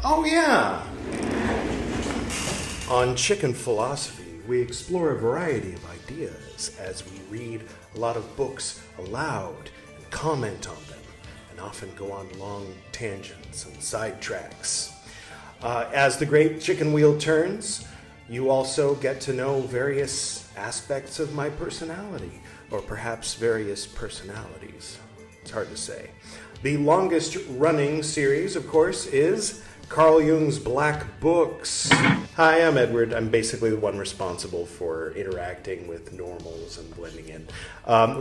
Oh, yeah. On Chicken Philosophy, we explore a variety of ideas as we read a lot of books aloud and comment on them, and often go on long tangents and sidetracks. As the great chicken wheel turns, you also get to know various aspects of my personality, or perhaps various personalities. It's hard to say. The longest running series, of course, is Carl Jung's Black Books. Hi, I'm Edward. I'm basically the one responsible for interacting with normals and blending in.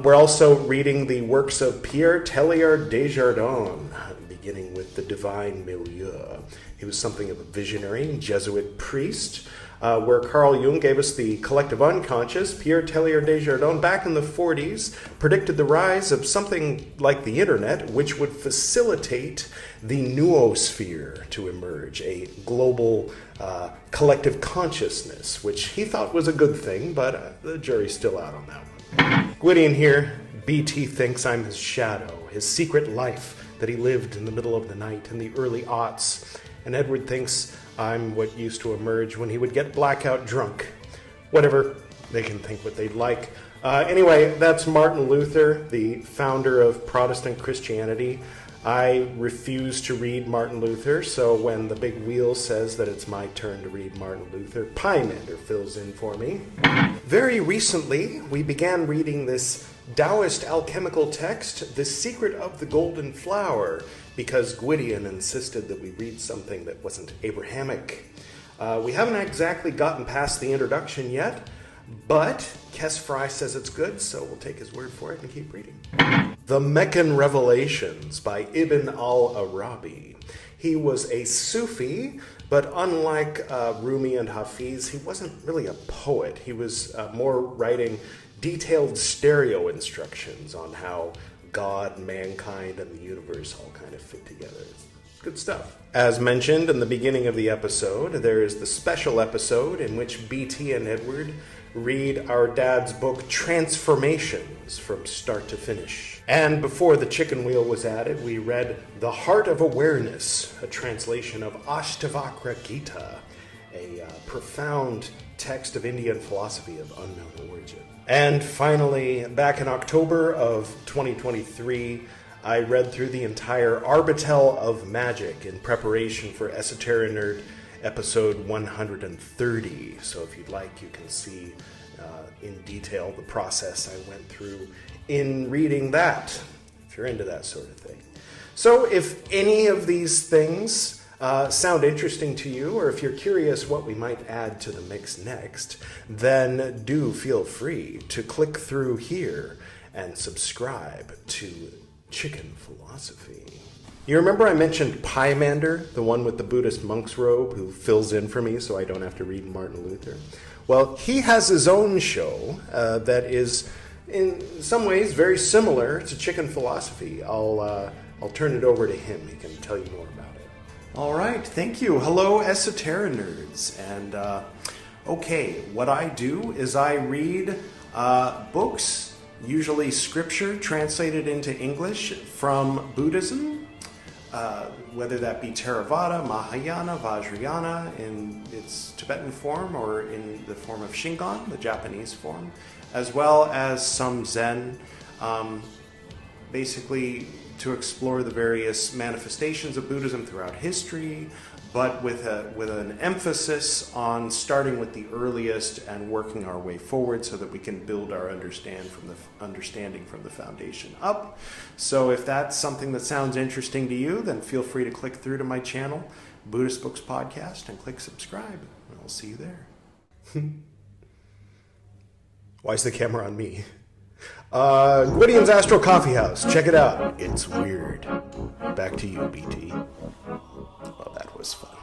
We're also reading the works of Pierre Teilhard de Chardin, beginning with The Divine Milieu. He was something of a visionary Jesuit priest. Where Carl Jung gave us the collective unconscious, Pierre Teilhard de Chardin, back in the 40s, predicted the rise of something like the internet, which would facilitate the noosphere to emerge, a global collective consciousness, which he thought was a good thing, but the jury's still out on that one. Gwydion here, BT thinks I'm his shadow, his secret life that he lived in the middle of the night in the early aughts, and Edward thinks I'm what used to emerge when he would get blackout drunk. Whatever, they can think what they'd like. Anyway, that's Martin Luther, the founder of Protestant Christianity. I refuse to read Martin Luther, so when the big wheel says that it's my turn to read Martin Luther, Pymander fills in for me. Very recently, we began reading this Taoist alchemical text, The Secret of the Golden Flower, because Gwydion insisted that we read something that wasn't Abrahamic. We haven't exactly gotten past the introduction yet, but Kes Fry says it's good, so we'll take his word for it and keep reading. The Meccan Revelations by Ibn al-Arabi. He was a Sufi, but unlike Rumi and Hafiz, he wasn't really a poet. He was more writing detailed stereo instructions on how God, mankind, and the universe all kind of fit together. It's good stuff. As mentioned in the beginning of the episode, there is the special episode in which BT and Edward read our dad's book Transformations from start to finish. And before the chicken wheel was added, we read The Heart of Awareness, a translation of Ashtavakra Gita, a profound text of Indian philosophy of unknown origin. And finally, back in October of 2023, I read through the entire Arbitel of Magic in preparation for Esoterinerd episode 130. So if you'd like, you can see in detail the process I went through in reading that, if you're into that sort of thing. So if any of these things sound interesting to you, or if you're curious what we might add to the mix next, then do feel free to click through here and subscribe to Chicken Philosophy. You remember I mentioned Pymander, the one with the Buddhist monk's robe who fills in for me so I don't have to read Martin Luther? Well, he has his own show that is in some ways very similar to Chicken Philosophy. I'll turn it over to him. He can tell you more about it. All right, thank you. Hello, Esoterinerd. And okay, what I do is I read books, usually scripture translated into English from Buddhism, whether that be Theravada, Mahayana, Vajrayana in its Tibetan form or in the form of Shingon, the Japanese form, as well as some Zen, basically to explore the various manifestations of Buddhism throughout history, but with an emphasis on starting with the earliest and working our way forward so that we can build our understanding from the foundation up. So if that's something that sounds interesting to you, then feel free to click through to my channel, Buddhist Books Podcast, and click subscribe. And I'll see you there. Why is the camera on me? Gwydion's Astral Coffee House. Check it out. It's weird. Back to you, BT. Well, that was fun.